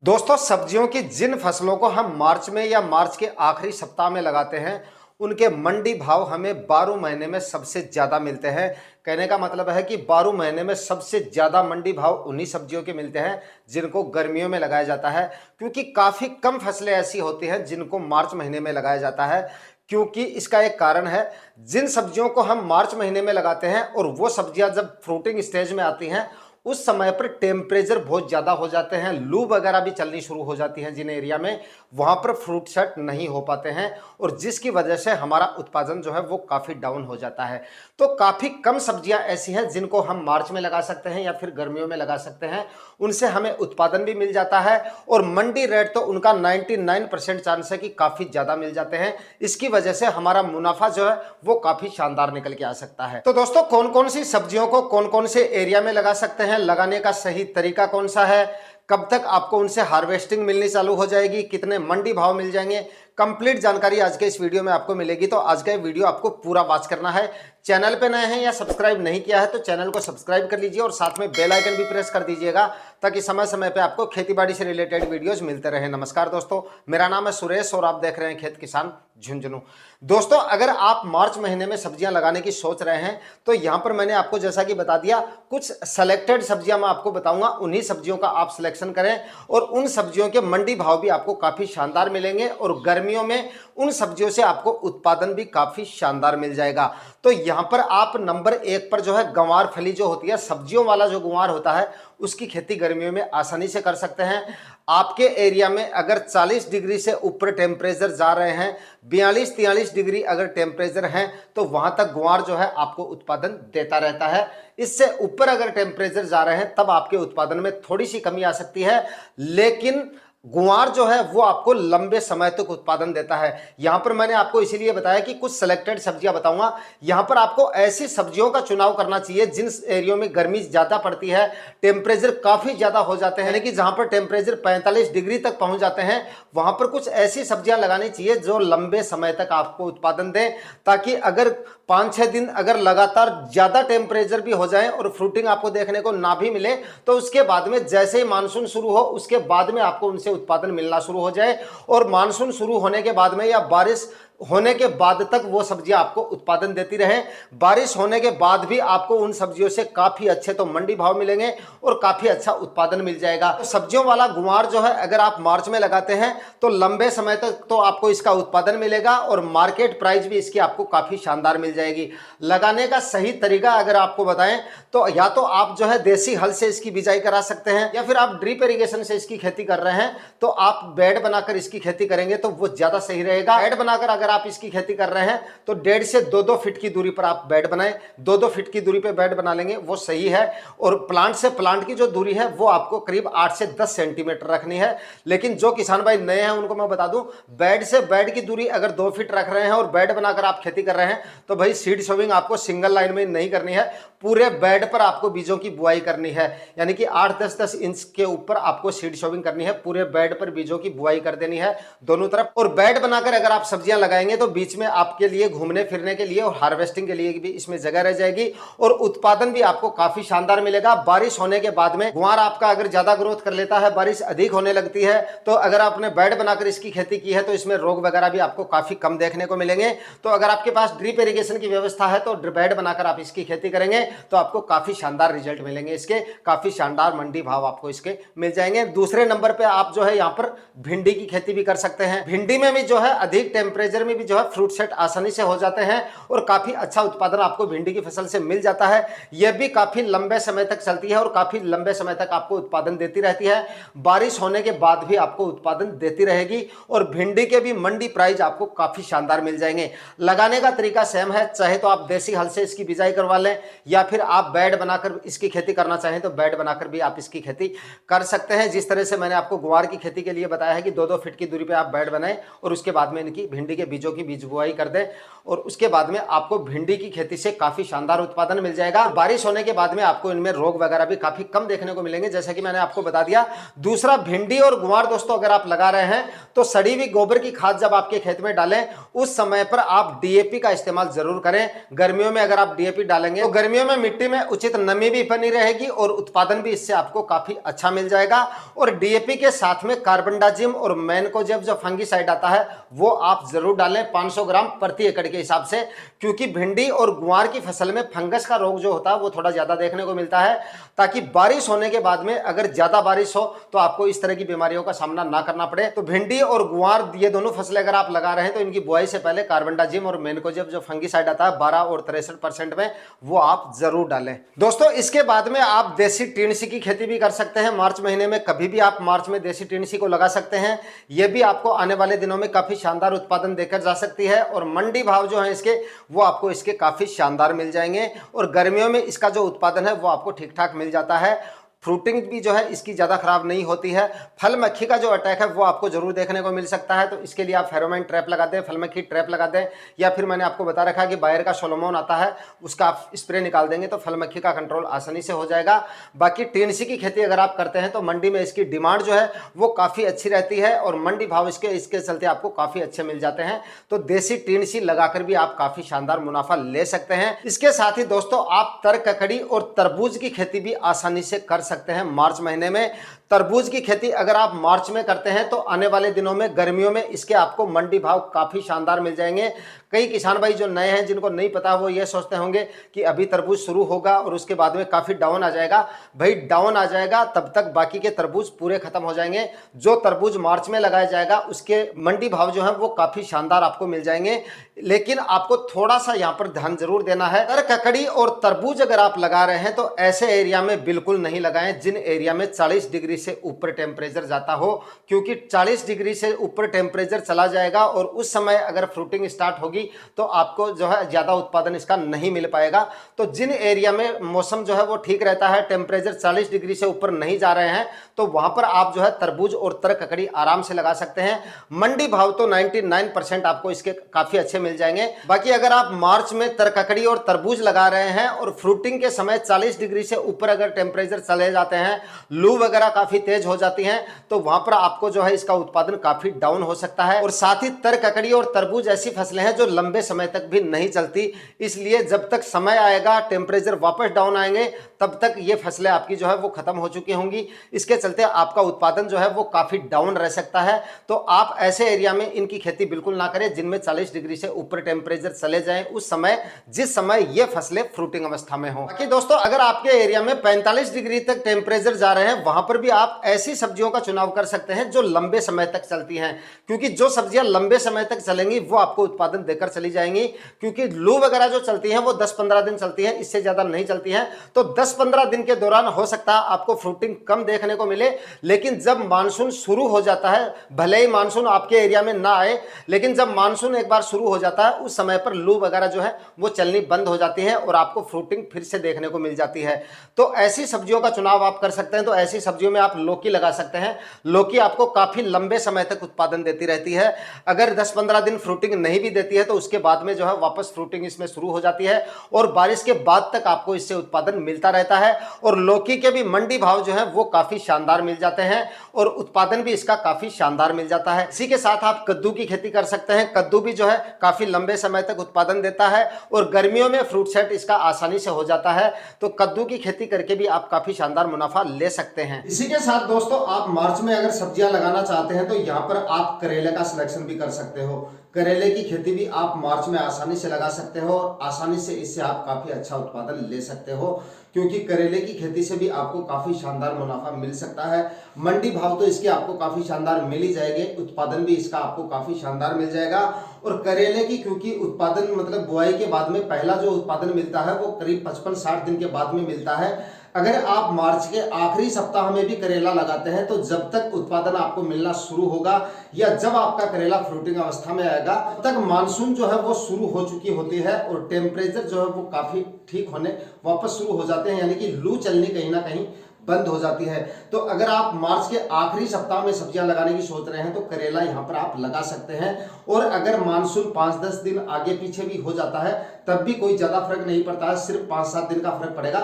दोस्तों, सब्जियों की जिन फसलों को हम मार्च में या मार्च के आखिरी सप्ताह में लगाते हैं, उनके मंडी भाव हमें 12 महीने में सबसे ज़्यादा मिलते हैं। कहने का मतलब है कि 12 महीने में सबसे ज़्यादा मंडी भाव उन्हीं सब्जियों के मिलते हैं जिनको गर्मियों में लगाया जाता है, क्योंकि काफ़ी कम फसलें ऐसी होती हैं जिनको मार्च महीने में लगाया जाता है। क्योंकि इसका एक कारण है, जिन सब्जियों को हम मार्च महीने में लगाते हैं और वो सब्जियां जब फ्रूटिंग स्टेज में आती हैं, उस समय पर टेम्परेचर बहुत ज़्यादा हो जाते हैं, लू वगैरह भी चलनी शुरू हो जाती है। जिन एरिया में वहाँ पर फ्रूट सेट नहीं हो पाते हैं और जिसकी वजह से हमारा उत्पादन जो है वो काफ़ी डाउन हो जाता है। तो काफ़ी कम सब्जियां ऐसी हैं जिनको हम मार्च में लगा सकते हैं या फिर गर्मियों में लगा सकते हैं, उनसे हमें उत्पादन भी मिल जाता है और मंडी रेट तो उनका 99% चांस है कि काफ़ी ज़्यादा मिल जाते हैं। इसकी वजह से हमारा मुनाफा जो है वो काफ़ी शानदार निकल के आ सकता है। तो दोस्तों, कौन कौन सी सब्जियों को कौन कौन से एरिया में लगा सकते हैं, लगाने का सही तरीका कौन सा है, कब तक आपको उनसे हार्वेस्टिंग मिलनी चालू हो जाएगी, कितने मंडी भाव मिल जाएंगे, कंप्लीट जानकारी आज के इस वीडियो में आपको मिलेगी। तो आज का ये वीडियो आपको पूरा वॉच करना है। चैनल पे नए हैं या सब्सक्राइब नहीं किया है तो चैनल को सब्सक्राइब कर लीजिए और साथ में बेल आइकन भी प्रेस कर दीजिएगा ताकि समय समय पे आपको खेतीबाड़ी से रिलेटेड वीडियोस मिलते रहे। नमस्कार दोस्तों, मेरा नाम है सुरेश और आप देख रहे हैं खेत किसान झुंझुनू। दोस्तों, अगर आप मार्च महीने में सब्जियां लगाने की सोच रहे हैं तो यहाँ पर मैंने आपको जैसा कि बता दिया, कुछ सेलेक्टेड सब्जियां मैं आपको बताऊंगा, उन्हीं सब्जियों का आप सिलेक्शन करें और उन सब्जियों के मंडी भाव भी आपको काफी शानदार मिलेंगे और गर्मियों में उन सब्जियों से आपको उत्पादन भी काफी शानदार मिल जाएगा। तो यहाँ पर आप नंबर 1 पर जो है गंवार फली जो होती है, सब्जियों वाला जो गंवार होता है, उसकी खेती गर्मियों में आसानी से कर सकते हैं। आपके एरिया में अगर 40 डिग्री से ऊपर टेम्परेचर जा रहे हैं, 42-43 डिग्री अगर टेम्परेचर हैं, तो वहां तक गुआर जो है आपको उत्पादन देता रहता है। इससे ऊपर अगर टेम्परेचर जा रहे हैं तब आपके उत्पादन में थोड़ी सी कमी आ सकती है, लेकिन गुआर जो है वो आपको लंबे समय तक उत्पादन देता है। यहां पर मैंने आपको इसीलिए बताया कि कुछ सिलेक्टेड सब्जियां बताऊंगा। यहां पर आपको ऐसी सब्जियों का चुनाव करना चाहिए जिन एरियो में गर्मी ज्यादा पड़ती है, टेम्परेचर काफी ज्यादा हो जाते हैं, यानी कि जहां पर टेम्परेचर 45 डिग्री तक पहुंच जाते हैं, वहां पर कुछ ऐसी सब्जियां लगानी चाहिए जो लंबे समय तक आपको उत्पादन दें, ताकि अगर 5-6 दिन अगर लगातार ज्यादा टेम्परेचर भी हो जाए और फ्रूटिंग आपको देखने को ना भी मिले, तो उसके बाद में जैसे ही मानसून शुरू हो उसके बाद में आपको उनसे उत्पादन मिलना शुरू हो जाए और मानसून शुरू होने के बाद में या बारिश होने के बाद तक वो सब्जियां आपको उत्पादन देती रहे। बारिश होने के बाद भी आपको उन सब्जियों से काफी अच्छे तो मंडी भाव मिलेंगे और काफी अच्छा उत्पादन मिल जाएगा। तो सब्जियों वाला गुआर जो है अगर आप मार्च में लगाते हैं तो लंबे समय तक तो आपको इसका उत्पादन मिलेगा और मार्केट प्राइस भी इसकी आपको काफी शानदार मिल जाएगी। लगाने का सही तरीका अगर आपको बताएं तो या तो आप जो है देसी हल से इसकी बिजाई करा सकते हैं, या फिर आप ड्रिप इरिगेशन से इसकी खेती कर रहे हैं तो आप बेड बनाकर इसकी खेती करेंगे तो वो ज्यादा सही रहेगा। बेड बनाकर अगर आप इसकी खेती कर रहे हैं तो 1.5 से 2-2 फीट की दूरी पर आप बेड बनाएं। 2-2 फीट की दूरी पर बेड बना लेंगे वो सही है। और प्लांट से प्लांट की जो दूरी है वो आपको करीब 8 से 10 सेंटीमीटर रखनी है। लेकिन जो किसान भाई नए हैं उनको मैं बता दूं, बेड से बेड की दूरी अगर 2 फीट रख रहे हैं और बेड बनाकर आप खेती कर रहे हैं तो भाई सीड सोविंग आपको सिंगल लाइन में नहीं करनी है, पूरे बेड पर आपको बीजों की बुआई करनी है। यानी कि 8-10 इंच के ऊपर आपको सीड सोविंग करनी है, पूरे बेड पर बीजों की बुआई कर देनी है दोनों तरफ। और बेड बनाकर अगर आप सब्जियां लगाएंगे तो बीच में आपके लिए घूमने फिरने के लिए और हार्वेस्टिंग के लिए भी इसमें जगह रह जाएगी और उत्पादन भी आपको काफी शानदार मिलेगा। बारिश होने के बाद में गुआर आपका अगर ज्यादा ग्रोथ कर लेता है, बारिश अधिक होने लगती है, तो अगर आपने बेड बनाकर इसकी खेती की है तो इसमें रोग वगैरह भी आपको काफी कम देखने को मिलेंगे। तो अगर आपके पास ड्रिप इरिगेशन की व्यवस्था है तो बेड बनाकर आप इसकी खेती करेंगे तो आपको काफी शानदार रिजल्ट मिलेंगे, इसके काफी शानदार मंडी भाव आपको इसके मिल जाएंगे। दूसरे नंबर पे आप जो है यहाँ पर भिंडी की खेती भी कर सकते हैं। भिंडी में भी जो है अधिक टेम्परेचर में भी जो है फ्रूट सेट आसानी से हो जाते हैं और काफी अच्छा उत्पादन आपको भिंडी की फसल से मिल जाता है। यह भी काफी लंबे समय तक चलती है और काफी लंबे समय तक आपको उत्पादन देती रहती है। बारिश होने के बाद भी आपको उत्पादन देती रहेगी और भिंडी के भी मंडी प्राइस आपको काफी शानदार मिल जाएंगे। लगाने का तरीका सेम है, चाहे तो आप देसी हल से इसकी बिजाई करवा लें या फिर आप बेड बनाकर इसकी खेती करना चाहें तो बेड बनाकर भी आप इसकी खेती कर सकते हैं। जिस तरह से मैंने आपको गुआर की खेती के लिए बताया है कि 2-2 फीट की दूरी पे आप बेड बनाएं और उसके बाद में इनकी भिंडी के बीजों की बीज बुआई कर दें और उसके बाद में आपको भिंडी की खेती से काफी शानदार उत्पादन मिल जाएगा। बारिश होने के बाद में आपको इनमें रोग वगैरह भी काफी कम देखने को मिलेंगे, जैसा कि मैंने आपको बता दिया। दूसरा, भिंडी और गुआर दोस्तों अगर आप लगा रहे हैं तो सड़ी हुई गोबर की खाद जब आपके खेत में डालें उस समय पर आप डीएपी का इस्तेमाल जरूर करें। गर्मियों में अगर आप डीएपी डालेंगे तो गर्मियों में मिट्टी में उचित नमी भी बनी रहेगी और उत्पादन भी इससे आपको काफी अच्छा मिल जाएगा। और डीएपी के साथ में कार्बनडाजिम और मैनकोजेब जो फंगीसाइड आता है वो आप जरूर डालें 500 ग्राम प्रति एकड़ के हिसाब से, क्योंकि भिंडी और गुआर की फसल में फंगस का रोग जो होता है वो थोड़ा ज्यादा देखने को मिलता है, ताकि बारिश होने के बाद में अगर ज्यादा बारिश हो तो आपको इस तरह की बीमारियों का सामना ना करना पड़े। तो भिंडी और गुआर ये दोनों फसलें अगर आप लगा रहे हैं तो इनकी बुआई से पहले कार्बनडाजिम और मैनकोजेब जो फंगीसाइड आता है 12 और 63% में वो आप जरूर डालें। दोस्तों इसके बाद में आप देसी टिंडसी की खेती भी कर सकते हैं। मार्च महीने में कभी भी आप मार्च में देसी टिंडसी को लगा सकते हैं। यह भी आपको आने वाले दिनों में काफी शानदार उत्पादन देकर जा सकती है और मंडी भाव जो है इसके वो आपको इसके काफी शानदार मिल जाएंगे और गर्मियों में इसका जो उत्पादन है वो आपको ठीक ठाक मिल जाता है। फ्रूटिंग भी जो है इसकी ज़्यादा खराब नहीं होती है। फल मक्खी का जो अटैक है वो आपको जरूर देखने को मिल सकता है, तो इसके लिए आप फेरोमोन ट्रैप लगा दें, फल मक्खी ट्रैप लगा दें, या फिर मैंने आपको बता रखा है कि बायर का सोलोमोन आता है उसका आप स्प्रे निकाल देंगे तो फल मक्खी का कंट्रोल आसानी से हो जाएगा। बाकी टिंडसी की खेती अगर आप करते हैं तो मंडी में इसकी डिमांड जो है वो काफ़ी अच्छी रहती है और मंडी भाव इसके चलते आपको काफ़ी अच्छे मिल जाते हैं। तो देसी टिंडसी लगाकर भी आप काफ़ी शानदार मुनाफा ले सकते हैं। इसके साथ ही दोस्तों आप तर ककड़ी और तरबूज की खेती भी आसानी से कर सकते हैं। मार्च महीने में तरबूज की खेती अगर आप मार्च में करते हैं तो आने वाले दिनों में गर्मियों में इसके आपको मंडी भाव काफी शानदार मिल जाएंगे। कई किसान भाई जो नए हैं जिनको नहीं पता वो ये सोचते होंगे कि अभी तरबूज शुरू होगा और उसके बाद में काफी डाउन आ जाएगा। भाई डाउन आ जाएगा तब तक बाकी के तरबूज पूरे खत्म हो जाएंगे। जो तरबूज मार्च में लगाया जाएगा उसके मंडी भाव जो है वो काफी शानदार आपको मिल जाएंगे, लेकिन आपको थोड़ा सा यहाँ पर ध्यान जरूर देना है। तर ककड़ी और तरबूज अगर आप लगा रहे हैं तो ऐसे एरिया में बिल्कुल नहीं लगाएं जिन एरिया में 40 डिग्री से ऊपर टेम्परेचर जाता हो, क्योंकि 40 डिग्री से ऊपर टेम्परेचर चला जाएगा और उस समय अगर फ्रूटिंग स्टार्ट होगी तो आपको जो है ज्यादा उत्पादन इसका नहीं मिल पाएगा। तो जिन एरिया में मौसम जो है वो ठीक रहता है, टेम्परेचर 40 डिग्री से ऊपर नहीं जा रहे हैं, तो वहां पर आप जो है तरबूज और तर ककड़ी आराम से लगा सकते हैं। मंडी भाव तो 99% आपको इसके काफी अच्छे मिल जाएंगे। बाकी अगर आप मार्च में तर ककड़ी और तरबूज लगा रहे हैं और फ्रूटिंग के समय 40 डिग्री से ऊपर अगर टेम्परेचर चले जाते हैं, लू वगैरह काफी तेज हो जाती हैं, तो वहां पर आपको जो है इसका उत्पादन काफी डाउन हो सकता है। और साथ ही तर ककड़ी और तरबूज ऐसी फसलें हैं जो लंबे समय तक भी नहीं चलती, इसलिए जब तक समय आएगा टेम्परेचर वापस डाउन आएंगे तब तक ये फसलें आपकी जो है वो खत्म हो चुकी होंगी। इसके चलते आपका उत्पादन जो है वो काफी डाउन रह सकता है। तो आप ऐसे एरिया में इनकी खेती बिल्कुल ना करें जिनमें 40 डिग्री से ऊपर टेम्परेचर चले जाएं उस समय, जिस समय ये फसलें फ्रूटिंग अवस्था में हो। बाकी दोस्तों अगर आपके एरिया में 45 डिग्री तक टेम्परेचर जा रहे हैं वहां पर भी आप ऐसी सब्जियों का चुनाव कर सकते हैं जो लंबे समय तक चलती हैं, क्योंकि जो सब्जियां लंबे समय तक चलेंगी वो आपको उत्पादन देकर चली जाएंगी। क्योंकि लू वगैरह जो चलती हैं वो 10-15 दिन चलती है, इससे ज्यादा नहीं चलती हैं। तो 10-15 दिन के दौरान हो सकता है आपको फ्रूटिंग कम देखने को मिले, लेकिन जब मानसून शुरू हो जाता है, भले ही मानसून आपके एरिया में ना आए, लेकिन जब मानसून एक बार शुरू हो जाता है उस समय पर लू वगैरह जो है वो चलनी बंद हो जाती है और आपको फ्रूटिंग फिर से देखने को मिल जाती है। तो ऐसी सब्जियों का चुनाव आप कर सकते हैं। तो ऐसी सब्जियों में आप लौकी लगा सकते हैं। लौकी आपको काफी लंबे समय तक उत्पादन देती रहती है। अगर 10-15 दिन फ्रूटिंग नहीं भी देती है तो उसके बाद में जो है वापस फ्रूटिंग इसमें शुरू हो जाती है और बारिश के बाद तक आपको इससे उत्पादन मिलता रहता है। और लौकी के भी मंडी भाव जो है वो काफी शानदार मिल जाते हैं और उत्पादन भी इसका काफी शानदार मिल जाता है। इसी के साथ आप कद्दू की खेती कर सकते हैं। कद्दू भी जो है काफी लंबे समय तक उत्पादन देता है और गर्मियों में फ्रूट सेट इसका आसानी से हो जाता है। तो कद्दू की खेती करके भी आप काफी शानदार मुनाफा ले सकते हैं। इसी के साथ दोस्तों आप मार्च में अगर सब्जियां लगाना चाहते हैं तो यहाँ पर आप करेले का सिलेक्शन भी कर सकते हो। करेले की खेती भी आप मार्च में आसानी से लगा सकते हो और आसानी से इससे आप काफी अच्छा उत्पादन ले सकते हो, क्योंकि करेले की खेती से भी आपको काफी शानदार मुनाफा मिल सकता है। मंडी भाव तो इसके आपको काफी शानदार मिल ही जाएंगे, उत्पादन भी इसका आपको काफी शानदार मिल जाएगा। और करेले की क्योंकि उत्पादन मतलब बुआई के बाद में पहला जो उत्पादन मिलता है वो करीब 55-60 दिन के बाद में मिलता है। अगर आप मार्च के आखिरी सप्ताह में भी करेला लगाते हैं तो जब तक उत्पादन आपको मिलना शुरू होगा या जब आपका करेला फ्रूटिंग अवस्था में आएगा तब तक मानसून जो है वो शुरू हो चुकी होती है और टेम्परेचर जो है वो काफी ठीक होने वापस शुरू हो जाते हैं, यानी कि लू चलनी कहीं ना कहीं बंद हो जाती है। तो अगर आप मार्च के आखिरी सप्ताह में सब्जियां लगाने की सोच रहे हैं तो करेला यहां पर आप लगा सकते हैं। और अगर मानसून 5-10 दिन आगे पीछे भी हो जाता है तब भी कोई ज्यादा फर्क नहीं पड़ता है, सिर्फ 5-7 दिन का फर्क पड़ेगा।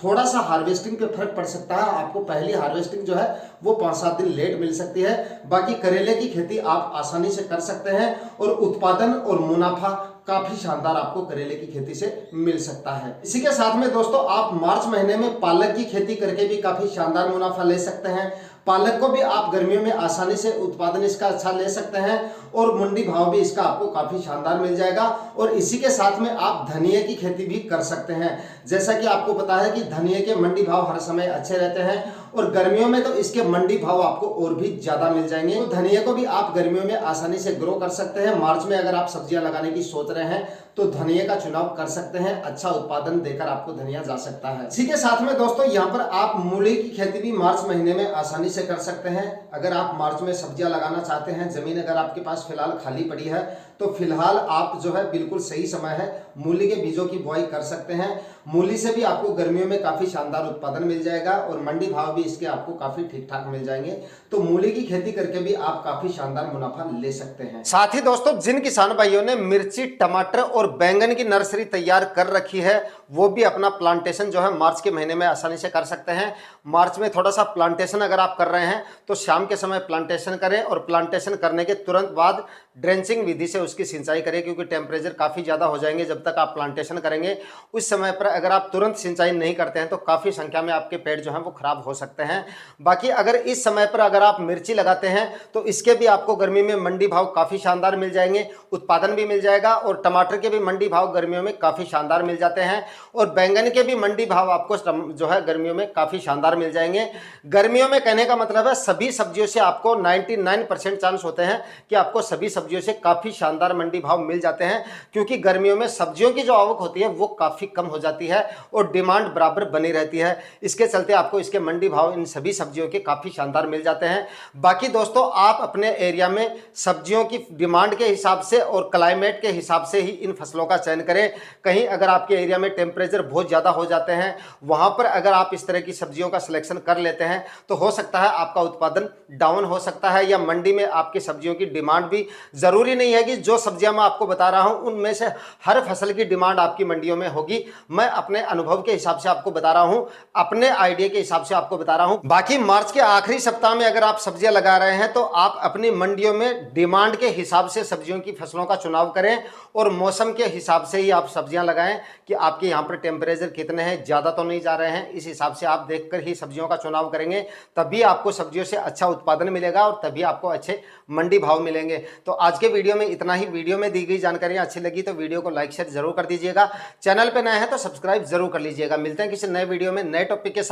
थोड़ा सा हार्वेस्टिंग पे फर्क पड़ सकता है, आपको पहली हार्वेस्टिंग जो है वो 5-7 दिन लेट मिल सकती है। बाकी करेले की खेती आप आसानी से कर सकते हैं और उत्पादन और मुनाफा काफी शानदार आपको करेले की खेती से मिल सकता है। इसी के साथ में दोस्तों आप मार्च महीने में पालक की खेती करके भी काफी शानदार मुनाफा ले सकते हैं। पालक को भी आप गर्मियों में आसानी से उत्पादन इसका अच्छा ले सकते हैं और मंडी भाव भी इसका आपको काफी शानदार मिल जाएगा। और इसी के साथ में आप धनिया की खेती भी कर सकते हैं। जैसा कि आपको पता है कि धनिया के मंडी भाव हर समय अच्छे रहते हैं और गर्मियों में तो इसके मंडी भाव आपको और भी ज्यादा मिल जाएंगे। तो धनिया को भी आप गर्मियों में आसानी से ग्रो कर सकते हैं। मार्च में अगर आप सब्जियां लगाने की सोच रहे हैं तो धनिया का चुनाव कर सकते हैं, अच्छा उत्पादन देकर आपको धनिया जा सकता है। इसी के साथ में दोस्तों यहाँ पर आप मूली की खेती भी मार्च महीने में आसानी से कर सकते हैं। अगर आप मार्च में सब्जियां लगाना चाहते हैं, जमीन अगर आपके पास फिलहाल खाली पड़ी है तो फिलहाल आप जो है बिल्कुल सही समय है, मूली के बीजों की बुआई कर सकते हैं। मूली से भी आपको गर्मियों में काफी शानदार उत्पादन मिल जाएगा और मंडी भाव भी इसके आपको काफी ठीक ठाक मिल जाएंगे। तो मूली की खेती करके भी आप काफी शानदार मुनाफा ले सकते हैं। साथ ही दोस्तों जिन किसान भाइयों ने मिर्ची, टमाटर और बैंगन की नर्सरी तैयार कर रखी है वो भी अपना प्लांटेशन जो है मार्च के महीने में आसानी से कर सकते हैं। मार्च में थोड़ा सा प्लांटेशन अगर आप कर रहे हैं तो शाम के समय प्लांटेशन करें और प्लांटेशन करने के तुरंत बाद ड्रेंचिंग विधि से उसकी सिंचाई करें, क्योंकि टेम्परेचर काफ़ी ज़्यादा हो जाएंगे जब तक आप प्लांटेशन करेंगे। उस समय पर अगर आप तुरंत सिंचाई नहीं करते हैं तो काफ़ी संख्या में आपके पेड़ जो हैं वो खराब हो सकते हैं। बाकी अगर इस समय पर अगर आप मिर्ची लगाते हैं तो इसके भी आपको गर्मी में मंडी भाव काफ़ी शानदार मिल जाएंगे, उत्पादन भी मिल जाएगा। और टमाटर के भी मंडी भाव गर्मियों में काफ़ी शानदार मिल जाते हैं और बैंगन के भी मंडी भाव आपको जो है गर्मियों में काफ़ी शानदार मिल जाएंगे। गर्मियों में कहने का मतलब है सभी सब्जियों से आपको 99% चांस होते हैं कि आपको सभी सब्जियों से काफ़ी शानदार मंडी भाव मिल जाते हैं, क्योंकि गर्मियों में सब्जियों की जो आवक होती है वो काफ़ी कम हो जाती है और डिमांड बराबर बनी रहती है। इसके चलते आपको इसके मंडी भाव इन सभी सब्जियों के काफ़ी शानदार मिल जाते हैं। बाकी दोस्तों आप अपने एरिया में सब्जियों की डिमांड के हिसाब से और क्लाइमेट के हिसाब से ही इन फसलों का चयन करें। कहीं अगर आपके एरिया में टेम्परेचर बहुत ज़्यादा हो जाते हैं, वहाँ पर अगर आप इस तरह की सब्जियों का सिलेक्शन कर लेते हैं तो हो सकता है आपका उत्पादन डाउन हो सकता है या मंडी में आपकी सब्जियों की डिमांड भी, ज़रूरी नहीं है कि जो सब्जियां मैं आपको बता रहा हूं उनमें से हर फसल की डिमांड आपकी मंडियों में होगी। मैं अपने अनुभव के हिसाब से आपको बता रहा हूं, अपने आइडिया के हिसाब से आपको बता रहा हूं। बाकी मार्च के आखिरी सप्ताह में अगर आप सब्जियां लगा रहे हैं तो आप अपनी मंडियों में डिमांड के हिसाब से सब्जियों की फसलों का चुनाव करें और मौसम के हिसाब से ही आप सब्जियां लगाएं कि आपके यहाँ पर टेम्परेचर कितने हैं, ज़्यादा तो नहीं जा रहे हैं। इस हिसाब से आप देखकर ही सब्जियों का चुनाव करेंगे, तभी आपको सब्जियों से अच्छा उत्पादन मिलेगा और तभी आपको अच्छे मंडी भाव मिलेंगे। तो आज के वीडियो में इतना ही। वीडियो में दी गई जानकारियां अच्छी लगी तो वीडियो को लाइक शेयर जरूर कर दीजिएगा। चैनल पे नए हैं तो सब्सक्राइब जरूर कर लीजिएगा। मिलते हैं किसी नए वीडियो में नए टॉपिक के साथ।